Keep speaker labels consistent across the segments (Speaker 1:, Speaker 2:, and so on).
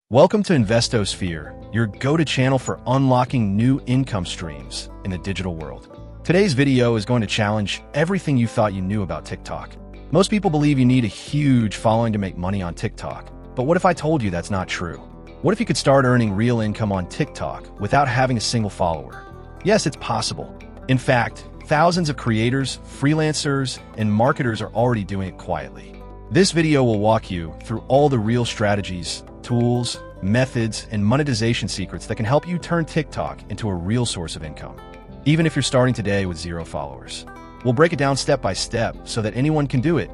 Speaker 1: Welcome to InvestoSphere, your go-to channel for unlocking new income streams in the digital world. Today's video is going to challenge everything you thought you knew about TikTok. Most people believe you need a huge following to make money on TikTok. But what if I told you that's not true? What if you could start earning real income on TikTok without having a single follower? Yes, it's possible. In fact, thousands of creators, freelancers, and marketers are already doing it quietly. This video will walk you through all the real strategies, tools, methods, and monetization secrets that can help you turn TikTok into a real source of income, even if you're starting today with 0 followers. We'll break it down step by step so that anyone can do it.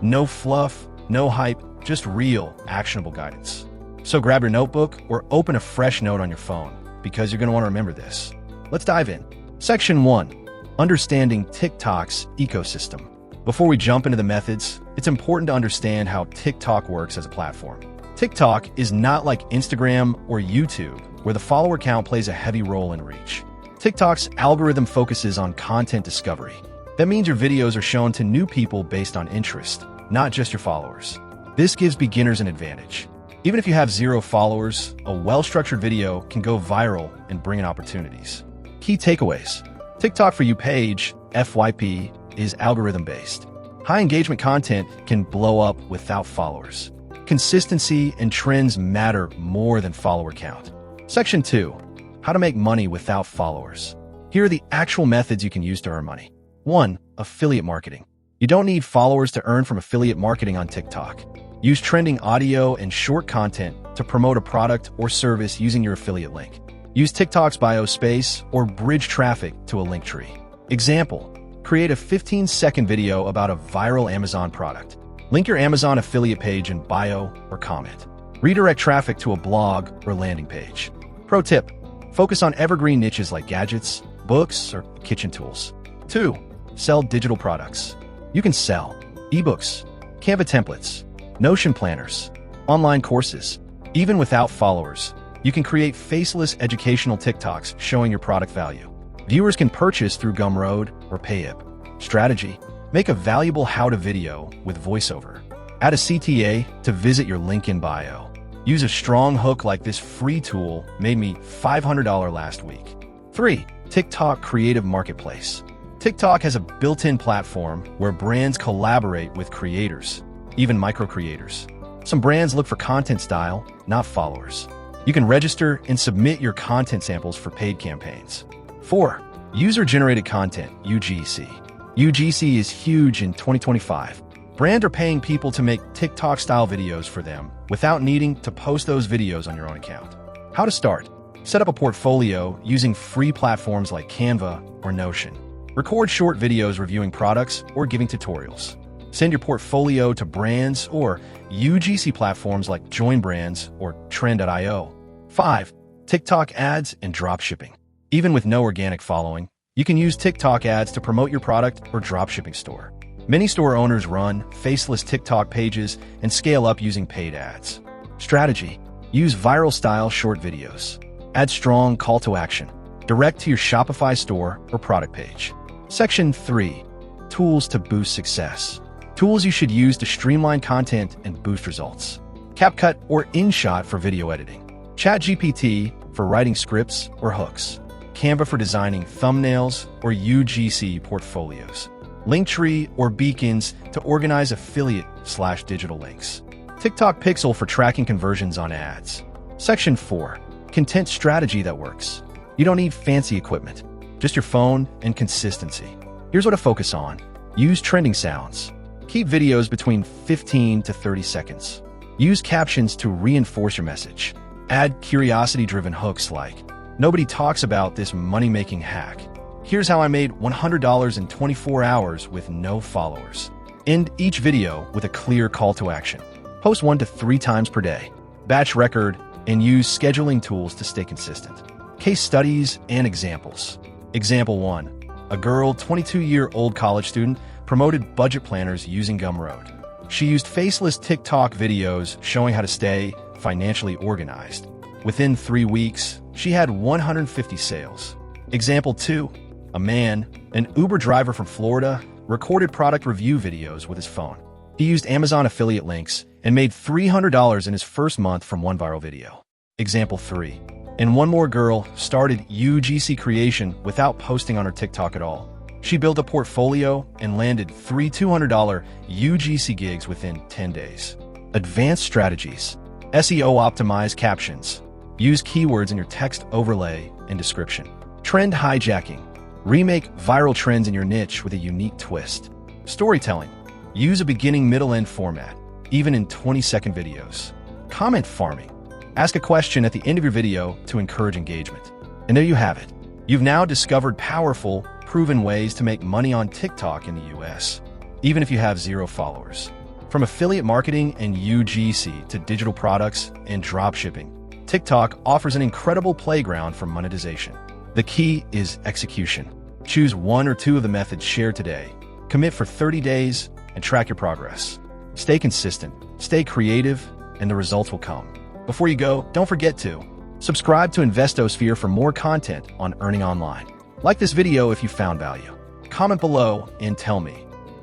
Speaker 1: No fluff, no hype, just real, actionable guidance. So grab your notebook or open a fresh note on your phone, because you're going to want to remember this. Let's dive in. Section 1. Understanding TikTok's ecosystem. Before we jump into the methods, it's important to understand how TikTok works as a platform. TikTok is not like Instagram or YouTube, where the follower count plays a heavy role in reach. TikTok's algorithm focuses on content discovery. That means your videos are shown to new people based on interest, not just your followers. This gives beginners an advantage. Even if you have 0 followers, a well-structured video can go viral and bring in opportunities. Key takeaways. TikTok For You page, FYP, is algorithm-based. High engagement content can blow up without followers. Consistency and trends matter more than follower count. Section 2. How to make money without followers. Here are the actual methods you can use to earn money. 1. Affiliate marketing. You don't need followers to earn from affiliate marketing on TikTok. Use trending audio and short content to promote a product or service using your affiliate link. Use TikTok's bio space or bridge traffic to a link tree. Example. Create a 15-second video about a viral Amazon product. Link your Amazon affiliate page in bio or comment. Redirect traffic to a blog or landing page. Pro tip. Focus on evergreen niches like gadgets, books, or kitchen tools. 2. Sell digital products. You can sell ebooks, Canva templates, Notion planners, online courses. Even without followers, you can create faceless educational TikToks showing your product value. Viewers can purchase through Gumroad or Payip. Strategy. Make a valuable how-to video with voiceover. Add a CTA to visit your link in bio. Use a strong hook like this free tool made me $500 last week. 3. TikTok Creative Marketplace. TikTok has a built-in platform where brands collaborate with creators, even micro-creators. Some brands look for content style, not followers. You can register and submit your content samples for paid campaigns. 4. User-generated content, UGC. UGC is huge in 2025. Brands are paying people to make TikTok-style videos for them without needing to post those videos on your own account. How to start. Set up a portfolio using free platforms like Canva or Notion. Record short videos reviewing products or giving tutorials. Send your portfolio to brands or UGC platforms like Join Brands or Trend.io. 5. TikTok ads and dropshipping. Even with no organic following, you can use TikTok ads to promote your product or dropshipping store. Many store owners run faceless TikTok pages and scale up using paid ads. Strategy. Use viral-style short videos. Add strong call to action. Direct to your Shopify store or product page. Section 3. Tools to boost success. Tools you should use to streamline content and boost results. CapCut or InShot for video editing. ChatGPT for writing scripts or hooks. Canva for designing thumbnails or UGC portfolios. Linktree or Beacons to organize affiliate/digital links. TikTok Pixel for tracking conversions on ads. Section 4. Content strategy that works. You don't need fancy equipment, just your phone and consistency. Here's what to focus on. Use trending sounds. Keep videos between 15 to 30 seconds. Use captions to reinforce your message. Add curiosity-driven hooks like, "Nobody talks about this money-making hack. Here's how I made $100 in 24 hours with no followers." End each video with a clear call to action. Post 1 to 3 times per day. Batch record and use scheduling tools to stay consistent. Case studies and examples. Example 1. A girl, 22-year-old college student, promoted budget planners using Gumroad. She used faceless TikTok videos showing how to stay financially organized. Within 3 weeks, she had 150 sales. Example 2. A man, an Uber driver from Florida, recorded product review videos with his phone. He used Amazon affiliate links and made $300 in his first month from one viral video. Example 3. And one more girl started UGC creation without posting on her TikTok at all. She built a portfolio and landed 3 $200 UGC gigs within 10 days. Advanced strategies. SEO optimized captions. Use keywords in your text overlay and description. Trend hijacking. Remake viral trends in your niche with a unique twist. Storytelling. Use a beginning, middle, end format, even in 20-second videos. Comment farming. Ask a question at the end of your video to encourage engagement. And there you have it. You've now discovered powerful, proven ways to make money on TikTok in the US, even if you have 0 followers. From affiliate marketing and UGC to digital products and dropshipping, TikTok offers an incredible playground for monetization. The key is execution. Choose 1 or 2 of the methods shared today. Commit for 30 days and track your progress. Stay consistent, stay creative, and the results will come. Before you go, don't forget to subscribe to InvestoSphere for more content on earning online. Like this video if you found value. Comment below and tell me,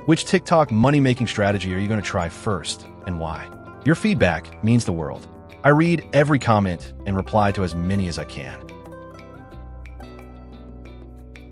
Speaker 1: which TikTok money-making strategy are you going to try first and why? Your feedback means the world. I read every comment and reply to as many as I can.